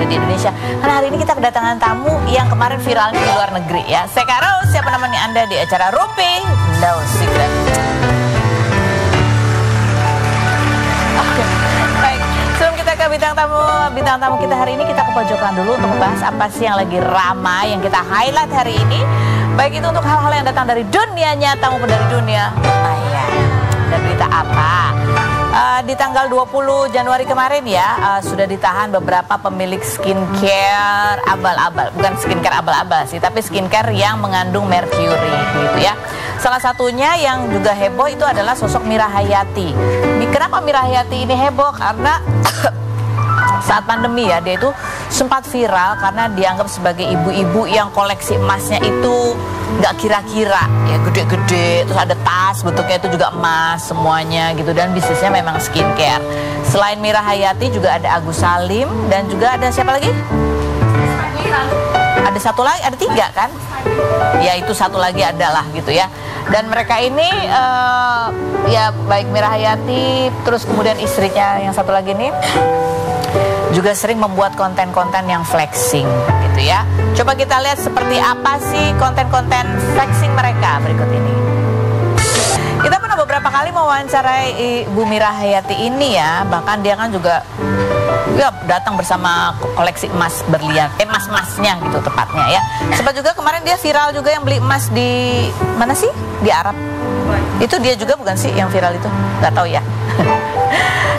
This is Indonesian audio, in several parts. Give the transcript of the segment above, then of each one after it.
di Indonesia. Karena hari ini kita kedatangan tamu yang kemarin viral di luar negeri ya. Saya Karo, siapa namanya Anda di acara Rumpi No Secret. Baik, sebelum kita ke bintang tamu kita hari ini, kita ke pojokan dulu untuk membahas apa sih yang lagi ramai, yang kita highlight hari ini. Baik itu untuk hal-hal yang datang dari dunia nyata maupun dari dunia maya. Dan berita apa? Di tanggal 20 Januari kemarin ya, sudah ditahan beberapa pemilik skincare abal-abal. Bukan skincare abal-abal sih, tapi skincare yang mengandung merkuri gitu ya. Salah satunya yang juga heboh itu adalah sosok Mira Hayati. Kenapa Mira Hayati ini heboh? Karena saat pandemi ya, dia itu sempat viral karena dianggap sebagai ibu-ibu yang koleksi emasnya itu nggak kira-kira ya, gede-gede, terus ada tas bentuknya itu juga emas semuanya gitu, dan bisnisnya memang skincare. Selain Mira Hayati juga ada Agus Salim, dan juga ada siapa lagi? Ada satu lagi, ada 3 kan? Ya itu satu lagi adalah gitu ya. Dan mereka ini ya baik Mira Hayati, terus kemudian istrinya yang satu lagi nih juga sering membuat konten-konten yang flexing gitu ya. Coba kita lihat seperti apa sih konten-konten flexing mereka berikut ini. Kita pernah beberapa kali mewawancarai Ibu Mira Hayati ini ya. Bahkan dia kan juga ya datang bersama koleksi emas berlian, emas-emasnya gitu tepatnya ya. Sempat juga kemarin dia viral juga yang beli emas di mana sih? Di Arab. Itu dia juga bukan sih yang viral itu? Gak tahu ya.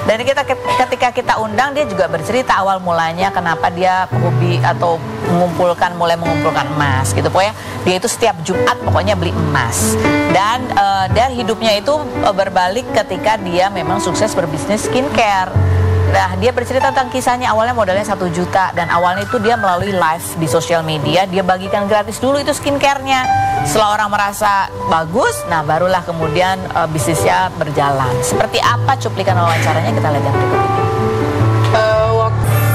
Dan ketika kita undang, dia juga bercerita awal mulanya kenapa dia hobi atau mulai mengumpulkan emas gitu. Pokoknya dia itu setiap Jumat pokoknya beli emas. Dan hidupnya itu berbalik ketika dia memang sukses berbisnis skincare. Nah, dia bercerita tentang kisahnya, awalnya modalnya 1 juta, dan awalnya itu dia melalui live di sosial media, dia bagikan gratis dulu itu skincare-nya. Setelah orang merasa bagus, nah barulah kemudian bisnisnya berjalan. Seperti apa cuplikan wawancaranya, kita lihat yang berikut ini.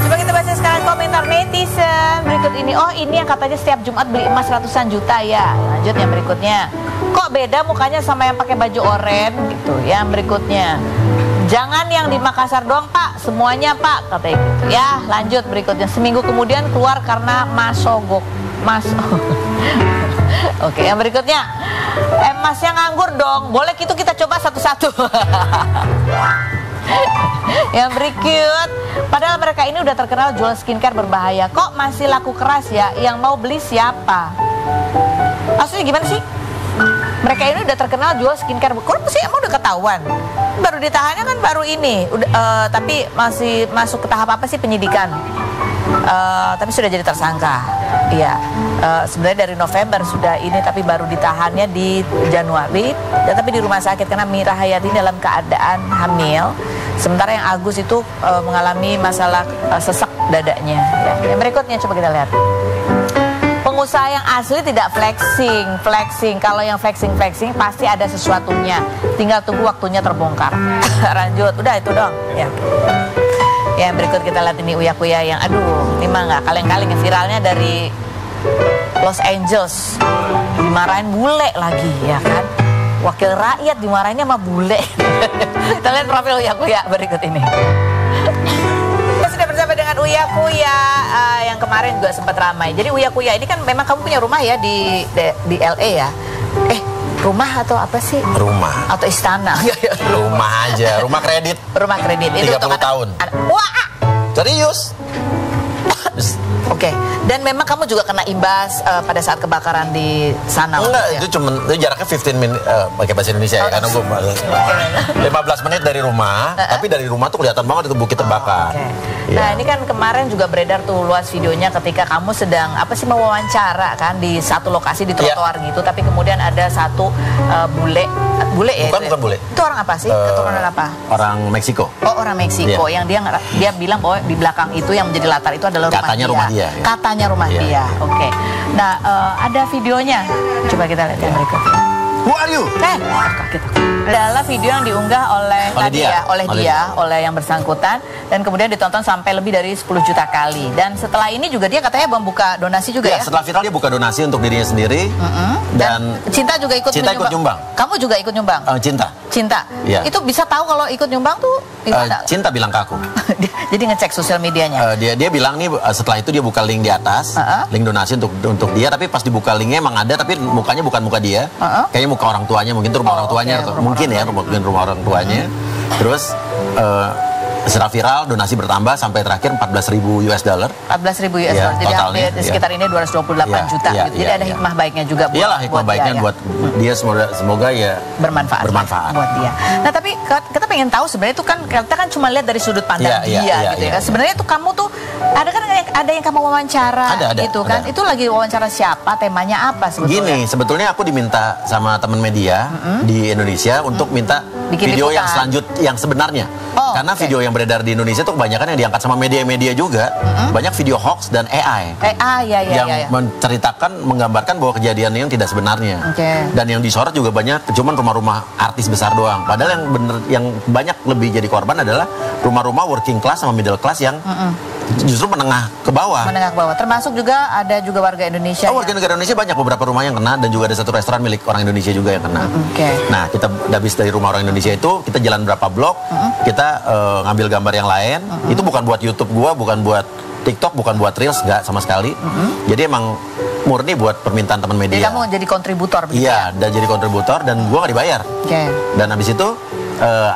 Coba kita baca sekarang komentar netizen berikut ini. Oh, ini yang katanya setiap Jumat beli emas ratusan juta ya. Lanjut yang berikutnya. Kok beda mukanya sama yang pakai baju oranye gitu. Yang berikutnya. Jangan yang di Makassar doang Pak, semuanya Pak, katanya gitu. Ya, lanjut berikutnya. Seminggu kemudian keluar karena masogok. Oke, yang berikutnya. Emasnya nganggur dong. Boleh gitu kita coba satu-satu. Yang berikut. Padahal mereka ini udah terkenal jual skincare berbahaya. Kok masih laku keras ya? Yang mau beli siapa? Maksudnya gimana sih? Mereka ini udah terkenal jual skincare. Kok sih emang udah ketahuan? Baru ditahannya kan baru ini. Tapi masih masuk ke tahap apa sih, penyidikan? Tapi sudah jadi tersangka. Iya. Sebenarnya dari November sudah ini, tapi baru ditahannya di Januari. Dan tapi di rumah sakit karena Mira Hayati dalam keadaan hamil. Sementara yang Agus itu mengalami masalah sesak dadanya. Ya. Yang berikutnya coba kita lihat. Pengusaha yang asli tidak flexing. Kalau yang flexing pasti ada sesuatunya. Tinggal tunggu waktunya terbongkar. Lanjut, udah itu dong. Ya. Yang berikut kita lihat ini Uya Kuya yang aduh, ini mah nggak kaleng-kaleng ya, viralnya dari Los Angeles. Dimarahin bule lagi ya kan. Wakil rakyat dimarahinnya sama bule. Kita lihat profil Uya Kuya berikut ini. Kita sudah bersama dengan Uya Kuya yang kemarin juga sempat ramai. Jadi Uya Kuya ini kan memang kamu punya rumah ya di LA ya. Rumah atau apa sih? Rumah. Atau istana? Rumah aja, rumah kredit. Rumah kredit. 30 tahun. Wah! Serius? Oke. Dan memang kamu juga kena imbas pada saat kebakaran di sana? Enggak, ya? itu jaraknya 15 menit, pakai bahasa Indonesia ya, karena gue 15 menit dari rumah, tapi dari rumah tuh kelihatan banget itu bukit terbakar. Ya. Nah ini kan kemarin juga beredar tuh luas videonya ketika kamu sedang mewawancara kan di satu lokasi di trotoar gitu, tapi kemudian ada satu bule ya? Bukan bule. Itu orang apa sih? Keturunan apa? Orang Meksiko. Oh, orang Meksiko yang dia bilang bahwa di belakang itu yang menjadi latar itu adalah rumah dia. Katanya rumah dia. Oke. Nah, ada videonya. Coba kita lihat yang berikutnya. Who are you? Adalah video yang diunggah oleh yang bersangkutan dan kemudian ditonton sampai lebih dari 10 juta kali. Dan setelah ini juga dia katanya membuka donasi juga ya? Setelah viral dia buka donasi untuk dirinya sendiri. Dan Cinta juga ikut nyumbang. Kamu juga ikut nyumbang? Cinta. Cinta. Iya. Itu bisa tahu kalau ikut nyumbang tuh gimana? Cinta bilang ke aku. Jadi ngecek sosial medianya. Dia bilang nih setelah itu dia buka link di atas, link donasi untuk dia, tapi pas dibuka linknya emang ada tapi mukanya bukan muka dia. Kayaknya muka orang tuanya, mungkin itu rumah orang tuanya atau mungkin ya rumah orang tuanya. Terus secara viral donasi bertambah sampai terakhir 14.000 US dollar. 14.000 US dollar. Jadi hampir sekitar ini 228 juta gitu. Jadi ada hikmah baiknya juga buat iyalah hikmah baiknya dia, buat dia, semoga ya bermanfaat buat dia. Nah, tapi kita pengen tahu sebenarnya itu kan kita kan cuma lihat dari sudut pandang dia gitu ya. Sebenarnya itu kamu tuh ada yang kamu wawancara gitu kan. Itu lagi wawancara siapa, temanya apa sebetulnya? Gini, sebetulnya aku diminta sama teman media di Indonesia untuk minta video yang yang sebenarnya. Karena video yang beredar di Indonesia itu kebanyakan yang diangkat sama media-media juga. Banyak video hoax dan AI. Yang menceritakan, menggambarkan bahwa kejadian yang tidak sebenarnya. Dan yang disorot juga banyak, cuman rumah-rumah artis besar doang. Padahal yang banyak lebih jadi korban adalah rumah-rumah working class sama middle class yang justru menengah ke bawah. Menengah ke bawah. Termasuk juga ada juga warga Indonesia. Warga negara Indonesia banyak beberapa rumah yang kena dan juga ada satu restoran milik orang Indonesia juga yang kena. Nah, kita habis dari rumah orang Indonesia itu, kita jalan berapa blok, kita ngambil gambar yang lain. Itu bukan buat YouTube gua, bukan buat TikTok, bukan buat Reels, nggak sama sekali. Jadi emang murni buat permintaan teman media. Jadi kamu jadi kontributor begitu? Iya, dan jadi kontributor dan gua nggak dibayar. Dan habis itu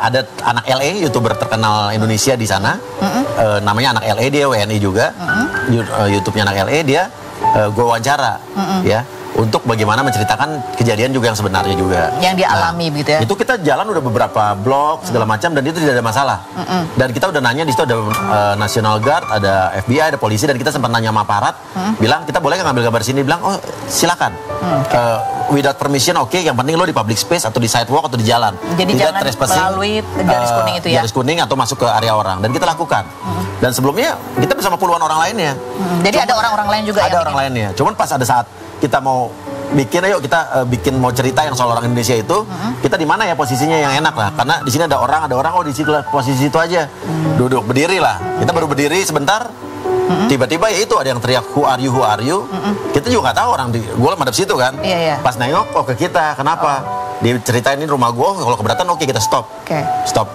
ada anak LA, YouTuber terkenal Indonesia di sana. Namanya anak LA, dia WNI juga. YouTube-nya anak LA, dia gue wawancara ya untuk bagaimana menceritakan kejadian juga yang sebenarnya juga yang dialami gitu ya. Itu kita jalan udah beberapa blok segala macam dan itu tidak ada masalah. Dan kita udah nanya di situ ada National Guard, ada FBI, ada polisi, dan kita sempat nanya sama aparat, bilang kita boleh nggak ngambil gambar sini, bilang oh silakan. Without permission yang penting lo di public space atau di sidewalk atau di jalan. Jadi tidak jangan melalui garis kuning itu ya. Garis kuning atau masuk ke area orang, dan kita lakukan. Dan sebelumnya kita bersama puluhan orang lainnya. Jadi ada orang-orang lain juga. Ada orang lainnya. Cuman pas ada saat kita mau bikin, ayo kita bikin mau cerita yang soal orang Indonesia itu, kita di mana ya posisinya yang enak lah. Karena di sini ada orang oh di situ lah, posisi itu aja. Duduk berdiri lah. Kita baru berdiri sebentar. Tiba-tiba ya itu ada yang teriak who are you. Kita juga nggak tahu orang gue madep situ kan. Pas nengok ke kita, kenapa? Dia ceritain ini rumah gue, kalau keberatan oke, kita stop.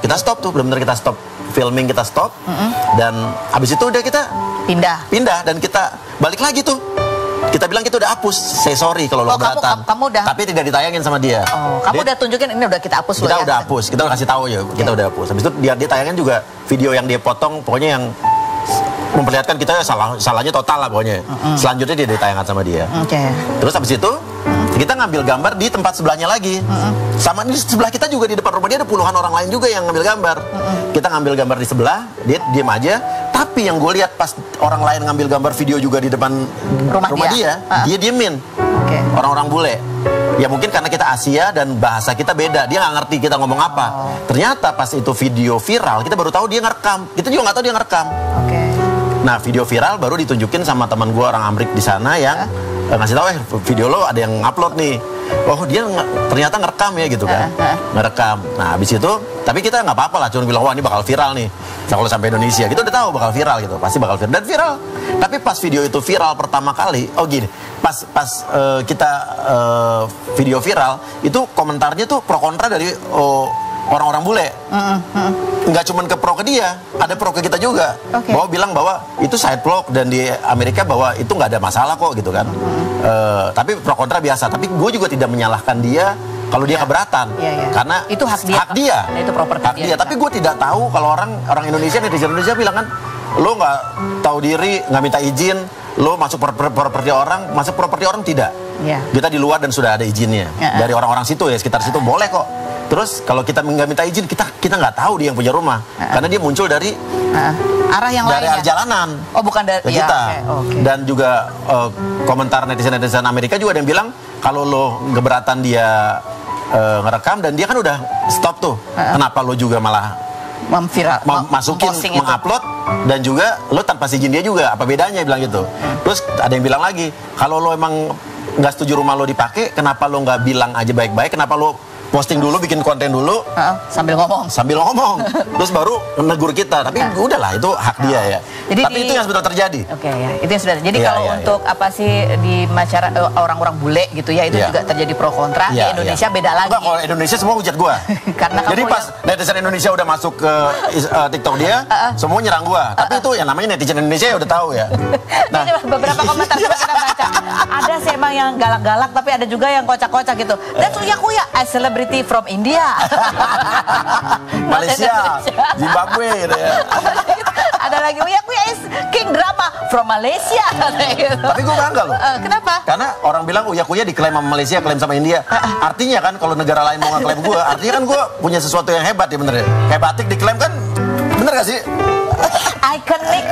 Kita stop tuh, benar-benar kita stop filming, kita stop. Dan habis itu udah kita pindah dan kita balik lagi tuh. Kita bilang kita udah hapus, say sorry kalau lo keberatan. Kamu udah. Tapi tidak ditayangin sama dia. Kamu udah tunjukin ini udah kita hapus. Kita udah hapus, kita udah kasih tahu ya, kita udah hapus. Habis itu dia tayangin juga video yang dia potong, pokoknya yang memperlihatkan kita salahnya total lah pokoknya. Selanjutnya dia ditayangkan sama dia. Terus habis itu kita ngambil gambar di tempat sebelahnya lagi. Sama di sebelah kita juga, di depan rumah dia ada puluhan orang lain juga yang ngambil gambar. Kita ngambil gambar di sebelah, dia diem aja. Tapi yang gue lihat pas orang lain ngambil gambar video juga di depan rumah dia diemin. Orang-orang bule. Ya mungkin karena kita Asia dan bahasa kita beda, dia nggak ngerti kita ngomong apa. Ternyata pas itu video viral, kita baru tahu dia ngerekam. Kita juga nggak tahu dia ngerekam. Nah, video viral baru ditunjukin sama teman gue orang Amrik di sana yang ngasih tahu video lo ada yang upload nih. Oh dia ternyata ngerekam ya gitu kan. Ngerekam. Nah habis itu, tapi kita nggak apa-apa lah, cuma bilang wah ini bakal viral nih. Kalau sampai Indonesia, kita udah tahu bakal viral gitu, pasti bakal viral dan viral. Tapi pas video itu viral pertama kali, pas kita video viral itu komentarnya tuh pro kontra dari orang-orang bule. Nggak cuma pro ke dia, ada pro ke kita juga. Bahwa bilang bahwa itu side vlog dan di Amerika bahwa itu nggak ada masalah kok gitu kan. Tapi pro kontra biasa. Tapi gue juga tidak menyalahkan dia kalau dia keberatan. Karena itu hak dia. Itu properti dia. Tapi gue tidak tahu kalau orang Indonesia, netizen Indonesia bilang kan, lo nggak tahu diri, nggak minta izin, lo masuk properti orang, masuk properti orang tidak. Kita di luar dan sudah ada izinnya dari orang-orang situ ya, sekitar situ boleh kok. Terus kalau kita nggak minta izin, kita nggak tahu dia yang punya rumah, karena dia muncul dari arah yang lain. Dari arah jalanan. Oh bukan dari kita. Dan juga komentar netizen Amerika juga ada yang bilang kalau lo keberatan dia ngerekam dan dia kan udah stop tuh, kenapa lo juga malah masukin, mengupload dan juga lo tanpa izin dia juga, apa bedanya, bilang gitu. Terus ada yang bilang lagi, kalau lo emang nggak setuju rumah lo dipakai, kenapa lo nggak bilang aja baik-baik, kenapa lo posting dulu, bikin konten dulu, sambil ngomong, terus baru negur kita. Tapi udahlah, itu hak dia ya. Jadi tapi itu yang sebetulnya terjadi. Oke ya, itu yang sudah. Jadi kalau untuk apa sih di masyarakat orang-orang bule gitu ya, itu juga terjadi pro kontra. Di Indonesia beda lagi. Enggak, kalau Indonesia semua hujat gua. Karena jadi pas netizen Indonesia udah masuk ke TikTok dia, semua nyerang gua. Tapi itu yang namanya netizen Indonesia ya udah tahu ya. Nah, beberapa komentar kita baca. Ada sih emang yang galak-galak, tapi ada juga yang kocak-kocak gitu. That's Uya-Kuya, a celebrity from India. Malaysia, Zimbabwe gitu ya. Ada lagi Uya-Kuya is king drama from Malaysia. Tapi gue bangga loh. Kenapa? Karena orang bilang Uya-Kuya diklaim sama Malaysia, klaim sama India. Artinya kan kalau negara lain mau ngeklaim gue, artinya kan gue punya sesuatu yang hebat ya, bener ya. Kayak batik diklaim kan, bener gak sih? Iconic.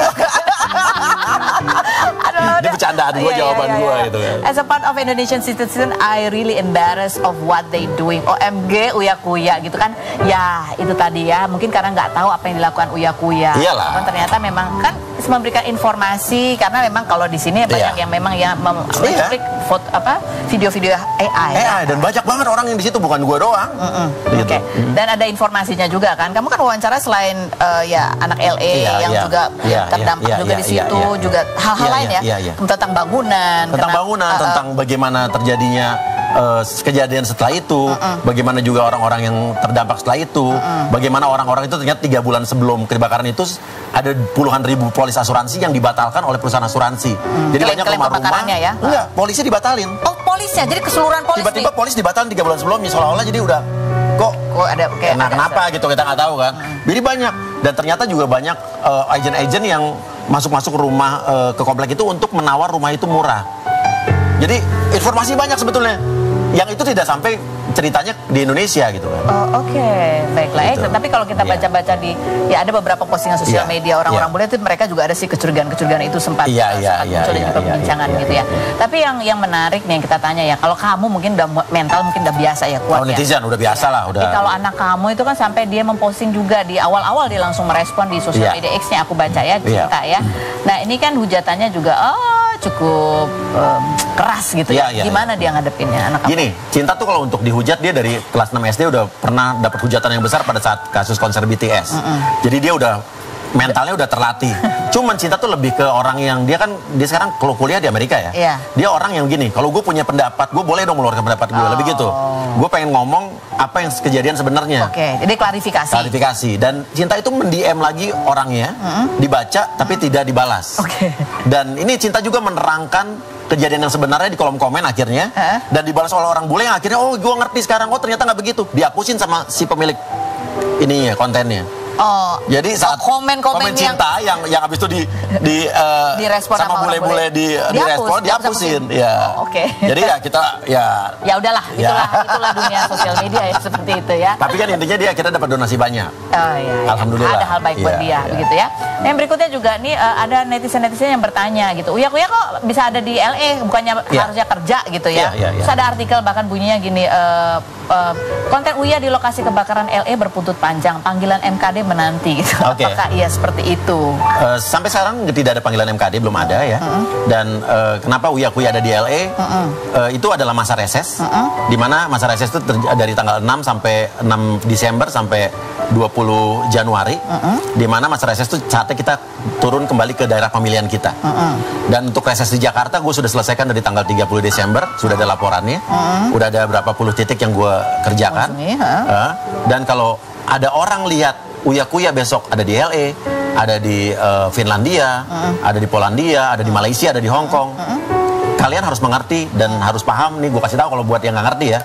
Ini bercandaan gue, jawaban gue gitu kan. As a part of Indonesian citizen, I really embarrassed of what they doing. OMG Uya-Kuya gitu kan. Ya itu tadi ya, mungkin karena nggak tahu apa yang dilakukan Uya-Kuya. Iyalah. Dan ternyata memang kan memberikan informasi, karena memang kalau di sini banyak yang memang ya mengklik foto apa video-video AI. Dan banyak banget orang yang di situ, bukan gue doang. Gitu. Oke. Dan ada informasinya juga kan. Kamu kan wawancara selain ya anak LA yang juga terdampak juga di situ, juga hal-hal lain ya. Tentang bangunan. Tentang bagaimana terjadinya kejadian setelah itu, bagaimana juga orang-orang yang terdampak setelah itu, bagaimana orang-orang itu ternyata 3 bulan sebelum kebakaran itu ada puluhan ribu polis asuransi yang dibatalkan oleh perusahahan asuransi. Jadi banyak rumah-rumah ya? Enggak, polisi dibatalin. Oh, polisnya, jadi keseluruhan polis. Tiba-tiba polis dibatalin 3 bulan sebelumnya, seolah-olah jadi udah kok ada kenapa gitu, kita nggak tahu kan. Jadi banyak, dan ternyata juga banyak agen-agen yang masuk-masuk rumah ke komplek itu untuk menawar rumah itu murah. Jadi informasi banyak sebetulnya yang itu tidak sampai ceritanya di Indonesia gitu kan. Oh, oke. Baiklah. Gitu. Tapi kalau kita baca-baca di ya ada beberapa postingan sosial media orang-orang bule itu mereka juga ada sih kecurigaan-kecurigaan itu sempat muncul di perbincangan gitu ya. Tapi yang menarik nih yang kita tanya ya, kalau kamu mungkin udah mental mungkin udah biasa ya, kuat netizen udah biasa lah udah. Jadi kalau anak kamu itu kan sampai dia memposting juga di awal-awal dia langsung merespon di sosial media X-nya, aku baca ya, Cinta ya. Nah, ini kan hujatannya juga cukup keras gitu ya. Gimana dia ngadepinnya anak kamu? Gini, Cinta tuh kalau untuk dihujat dia dari kelas 6 SD udah pernah dapat hujatan yang besar pada saat kasus konser BTS. Jadi dia udah mentalnya udah terlatih. Cuman Cinta tuh lebih ke orang yang dia sekarang kalau kuliah di Amerika ya. Dia orang yang gini, kalau gue punya pendapat, gue boleh dong mengeluarkan pendapat gue, lebih gitu. Gue pengen ngomong apa yang kejadian sebenarnya. Jadi klarifikasi. Dan Cinta itu mendm lagi orangnya, dibaca tapi tidak dibalas. Dan ini Cinta juga menerangkan kejadian yang sebenarnya di kolom komen akhirnya, dan dibalas oleh orang bule yang akhirnya, oh gue ngerti sekarang, oh ternyata nggak begitu, dihapusin sama si pemilik ininya, kontennya. Jadi saat komen Cinta yang habis itu direspon sama bule-bule direspon, dihapusin. Jadi ya kita ya udahlah, itulah dunia sosial media ya, seperti itu ya. Tapi kan intinya dia kita dapat donasi banyak. Alhamdulillah. Ada hal baik buat dia begitu ya. Yang berikutnya juga nih ada netizen yang bertanya gitu, Uya-Kuya kok bisa ada di LA, bukannya harusnya kerja gitu ya. Terus ada artikel bahkan bunyinya gini, konten Uya di lokasi kebakaran LA berbuntut panjang, panggilan MKD menanti gitu. Apakah iya seperti itu? Sampai sekarang tidak ada panggilan MKD, belum ada ya. Dan kenapa Uya-Kuya ada di LA? Itu adalah masa reses, di mana masa reses itu dari tanggal 6 sampai 6 Desember sampai 20 Januari, di mana masa reses itu saatnya kita turun kembali ke daerah pemilihan kita. Dan untuk reses di Jakarta gue sudah selesaikan dari tanggal 30 Desember, sudah ada laporannya, udah ada berapa puluh titik yang gue kerjakan. Dan kalau ada orang lihat Uya-Kuya besok ada di LA, ada di Finlandia, ada di Polandia, ada di Malaysia, ada di Hong Kong, kalian harus mengerti dan harus paham nih, gue kasih tahu kalau buat yang nggak ngerti ya.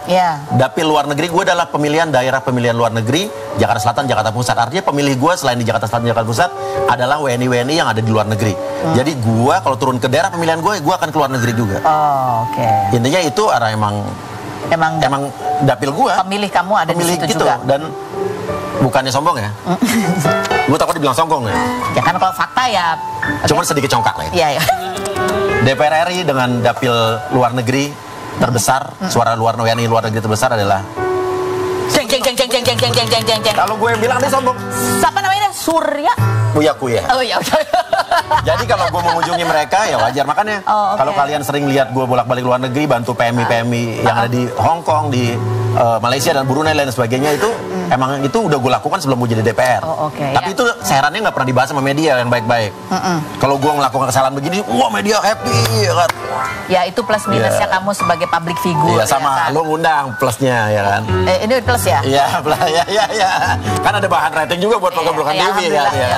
Dapil luar negeri gue adalah daerah pemilihan luar negeri Jakarta Selatan, Jakarta Pusat. Artinya pemilih gue selain di Jakarta Selatan, Jakarta Pusat adalah WNI yang ada di luar negeri. Jadi gue kalau turun ke daerah pemilihan gue akan ke luar negeri juga. Intinya itu emang dapil gue. Pemilih kamu ada di situ gitu juga. Dan bukannya sombong ya. Gue takut dibilang sombong ya. Ya kan kalau fakta ya. Cuman sedikit congkak lah ya. DPR RI dengan dapil luar negeri terbesar, suara WNI luar negeri terbesar adalah jeng. Kalau gue yang bilang dia sombong. Siapa namanya? Surya Uya-kuya. Oh iya. Jadi kalau gue mengunjungi mereka ya wajar, makanya kalau kalian sering lihat gue bolak-balik luar negeri bantu PMI yang ada di Hong Kong, di Malaysia dan Brunei dan sebagainya, itu emang itu udah gue lakukan sebelum gue jadi DPR. Tapi itu sarannya nggak pernah dibahas sama media yang baik-baik. Kalau gue melakukan kesalahan begini, wah media happy kan. Ya itu plus minusnya kamu sebagai public figure. Iya, sama lo ngundang plusnya ya kan. Ini plus ya? Iya, ya. Kan ada bahan rating juga buat program-program TV kan. Iya.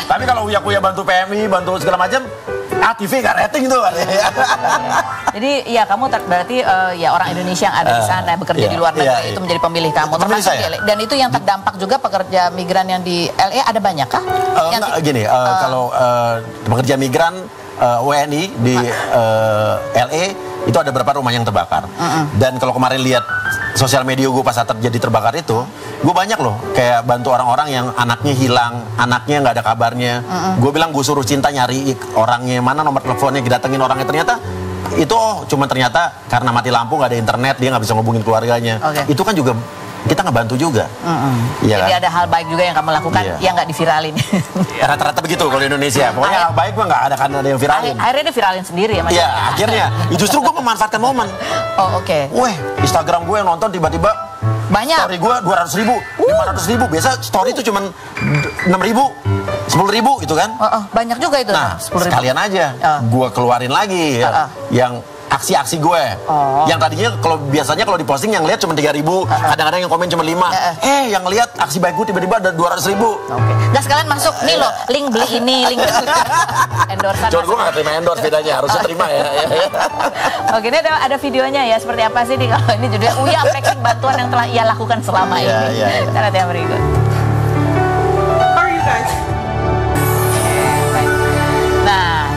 Tapi kalau Uya-Kuya bantu PMI, bantu segala macam, TV nggak rating tuh. Jadi ya kamu berarti ya orang Indonesia yang ada di sana bekerja di luar negeri itu menjadi pemilih kamu. Termasuk di LA. Dan itu yang terdampak juga pekerja migran yang di LA ada banyak kah? Gini, kalau pekerja migran WNI di LA itu ada beberapa rumah yang terbakar. Dan kalau kemarin lihat sosial media gue pas saat terjadi terbakar itu, gue banyak loh kayak bantu orang-orang yang anaknya hilang, anaknya nggak ada kabarnya. Gue bilang gue suruh Cinta nyari orangnya, mana nomor teleponnya, datengin orangnya. Ternyata itu cuma ternyata karena mati lampu, nggak ada internet, dia nggak bisa ngubungin keluarganya. Itu kan juga kita ngebantu juga. Ya, jadi kan? Ada hal baik juga yang kamu lakukan yang nggak diviralin. Rata-rata begitu kalau di Indonesia. Pokoknya hal baik mah nggak ada, kan ada yang viralin. Akhirnya dia viralin sendiri ya. Iya, akhirnya. Justru gue memanfaatkan momen. Weh, Instagram gue yang nonton tiba-tiba banyak. Story gue 200.000, 500.000. Biasa story itu cuma 6.000, 10.000 itu kan. Banyak juga itu. Nah, sekalian aja gue keluarin lagi yang aksi-aksi gue. Yang tadinya biasanya kalau diposting yang lihat cuma 3.000, kadang-kadang yang komen cuma 5. Yang lihat aksi baik gue tiba-tiba ada 200.000. Nggak sekalian masuk nih loh, link beli ini, link endorsean. Cuma gue nggak terima endorse, bedanya harusnya terima ya. Ini ada videonya ya, seperti apa sih nih kalau ini judulnya Uya flexing bantuan yang telah ia lakukan selama ini. Kita lihat yang berikut.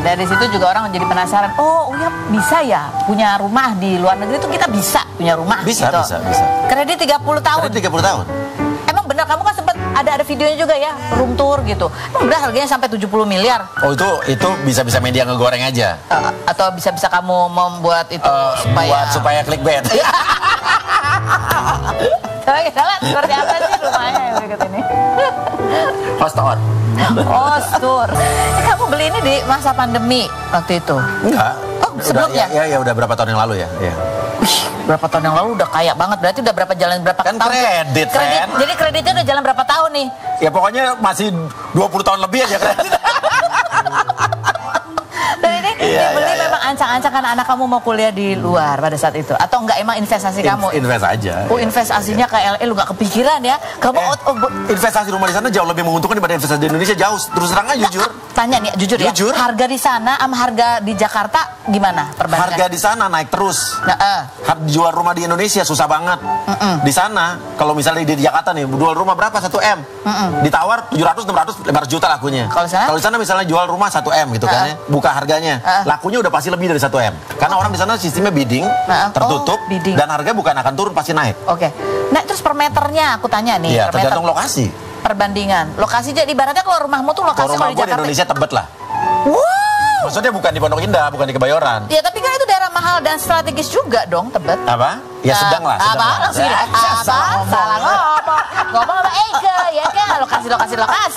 Dari situ juga orang menjadi penasaran. Oh, Uya bisa ya punya rumah di luar negeri itu, kita bisa punya rumah. Bisa. Kredit 30 tahun. Kredit 30 tahun. Emang benar kamu kan sempat ada videonya juga ya, room tour gitu. Emang benar harganya sampai 70 miliar. Oh, itu bisa media ngegoreng aja. Atau bisa kamu membuat itu supaya clickbait. Coba kita lihat seperti apa sih rumahnya yang berikut ini. Host tour. Kamu beli ini di masa pandemi waktu itu? Enggak. Sebelumnya? Ya udah berapa tahun yang lalu ya. Berapa tahun yang lalu udah kaya banget. Berarti udah berapa tahun? Kredit. Jadi kreditnya udah jalan berapa tahun nih? Ya pokoknya masih 20 tahun lebih aja kredit. Dan ini dibeli memang ancang-ancang karena anak kamu mau kuliah di luar pada saat itu? Atau enggak emang investasi kamu? Invest aja. Investasinya ke LA lu gak kepikiran ya? Kamu investasi rumah di sana jauh lebih menguntungkan dibanding investasi di Indonesia, jauh. Terus terang aja jujur. Tanya nih, jujur ya. Harga di sana sama harga di Jakarta gimana perbandingan? Harga di sana naik terus. Jual rumah di Indonesia susah banget. Di sana kalau misalnya di Jakarta nih jual rumah berapa 1 M? Ditawar 700, 600, 500 juta lakunya. Kalau di sana misalnya jual rumah 1 M gitu kan ya. Buka harganya. Lakunya udah pasti lebih dari 1 M. Karena orang di sana sistemnya bidding, tertutup, dan harga bukan akan turun, pasti naik. Nah terus per meternya aku tanya nih. Iya, tergantung lokasi. Perbandingan lokasi, jadi ibaratnya kalau rumahmu tuh lokasi kalau di Jakarta di Indonesia Tebet lah. Wow. Maksudnya bukan di Pondok Indah, bukan di Kebayoran. Ya tapi kan itu daerah mahal dan strategis juga dong Tebet. Apa? Ya sedang lah. Salah ngomong sama Eka ya kan, lokasi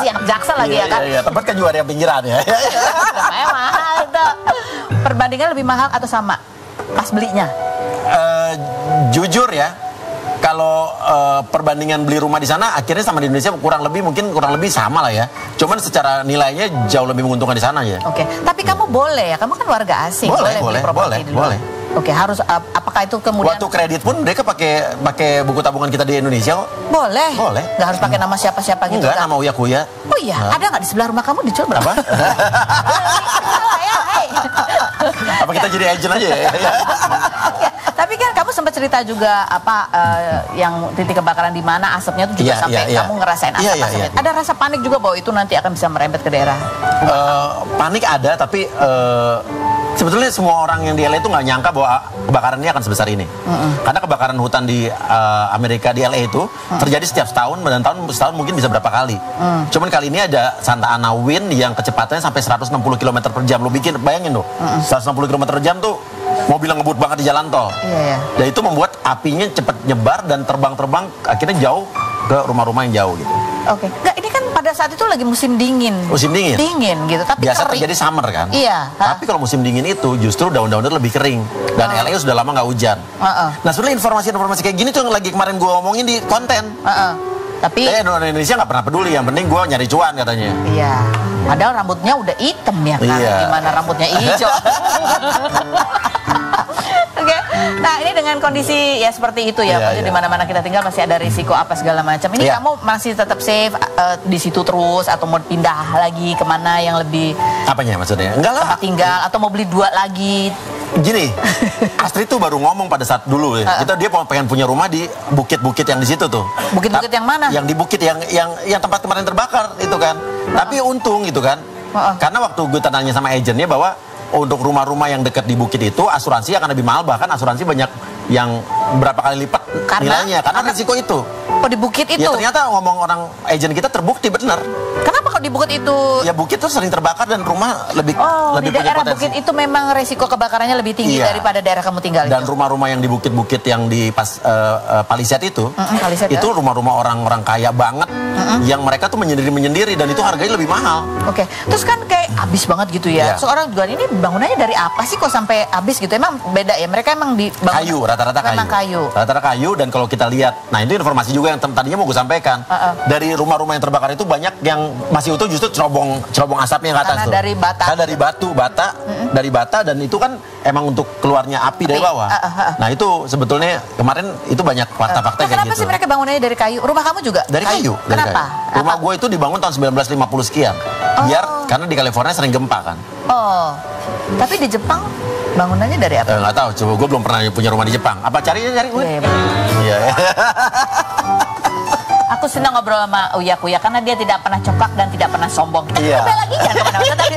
yang Jaksel lagi ya kan. Iya, Tebet kan juga ada yang pinggiran ya. Namanya mahal itu. Perbandingan lebih mahal atau sama pas belinya? Jujur ya, kalau perbandingan beli rumah di sana akhirnya sama di Indonesia kurang lebih sama lah ya. Cuman secara nilainya jauh lebih menguntungkan di sana ya. Tapi kamu boleh ya, kamu kan warga asing. Boleh. Harus apakah itu kemudian waktu kredit pun mereka pakai buku tabungan kita di Indonesia kok. Boleh. Nggak harus pakai nama siapa-siapa gitu. Enggak, nama Uya-Kuya. Oh iya, ada nggak di sebelah rumah kamu dijual berapa? Apa kita jadi agent aja ya? Tapi kan kamu sempat cerita juga yang titik kebakaran di mana asapnya itu juga sampai kamu ngerasain asap. Ada rasa panik juga bahwa itu nanti akan bisa merembet ke daerah. Panik ada, tapi sebetulnya semua orang yang di LA itu nggak nyangka bahwa kebakaran ini akan sebesar ini. Karena kebakaran hutan di Amerika, di LA itu terjadi setiap setahun, dan setahun mungkin bisa berapa kali. Cuman kali ini ada Santa Ana wind yang kecepatannya sampai 160 km per jam. Lo bayangin loh, 160 km per jam tuh mobil yang ngebut banget di jalan tol. Dan itu membuat apinya cepat nyebar dan terbang-terbang akhirnya jauh ke rumah-rumah yang jauh gitu. Nggak, ini kan pada saat itu lagi musim dingin. Musim dingin? Dingin gitu, tapi biasa kering. terjadi summer kan? Iya. Tapi kalau musim dingin itu justru daun-daunnya lebih kering. Dan LA sudah lama nggak hujan. Nah sebenarnya informasi-informasi kayak gini tuh yang lagi kemarin gue ngomongin di konten. Tapi Indonesia nggak pernah peduli, yang penting gue nyari cuan katanya. Iya. Padahal rambutnya udah hitam ya kan? Iya. Gimana rambutnya hijau? Oke, nah ini dengan kondisi ya seperti itu ya, di mana-mana kita tinggal masih ada risiko apa segala macam. Ini kamu masih tetap safe di situ terus atau mau pindah lagi kemana yang lebih? Apanya maksudnya? Enggak lah. Tempat tinggal atau mau beli 2 lagi? Gini, Astrid tuh baru ngomong pada saat dulu ya. Dia pengen punya rumah di bukit-bukit yang di situ tuh. Bukit-bukit yang mana? Yang di bukit yang tempat kemarin terbakar itu kan. Tapi untung gitu kan. Karena waktu gue tanya sama agennya bahwa untuk rumah-rumah yang dekat di bukit itu asuransi akan lebih mahal, bahkan asuransi banyak yang berapa kali lipat nilainya karena risiko itu. Oh, di bukit itu? Ya ternyata ngomong orang agen kita terbukti benar. Kenapa kok di bukit itu? Ya bukit tuh sering terbakar dan rumah lebih di daerah bukit itu memang resiko kebakarannya lebih tinggi daripada daerah kamu tinggal. Dan rumah-rumah yang di bukit-bukit yang di Palisade itu, itu rumah-rumah orang-orang kaya banget yang mereka tuh menyendiri dan itu harganya lebih mahal. Oke, terus kan kayak habis banget gitu ya. Seorang juga ini bangunannya dari apa sih kok sampai habis gitu? Emang beda ya? Mereka emang di kayu, rata-rata kayu. Rata-rata kayu, dan kalau kita lihat, nah itu informasi juga yang tadinya mau gue sampaikan. Dari rumah-rumah yang terbakar itu banyak yang masih utuh justru cerobong asapnya ke atas. Karena tuh. dari bata. Karena dari dari bata, dan itu kan emang untuk keluarnya api dari bawah. Nah itu sebetulnya kemarin itu banyak fakta-fakta kayak gitu. Kenapa sih mereka bangunannya dari kayu? Rumah kamu juga? Dari kayu. Kenapa? Rumah gue itu dibangun tahun 1950 sekian. Karena di California sering gempa kan. Oh, tapi di Jepang bangunannya dari apa? Nggak tahu, coba gue belum pernah punya rumah di Jepang. Apa cari gue? Iya. Aku senang ngobrol sama Uya Kuya karena dia tidak pernah coplak dan tidak pernah sombong. Kita coba lagi kan kemana-mana tadi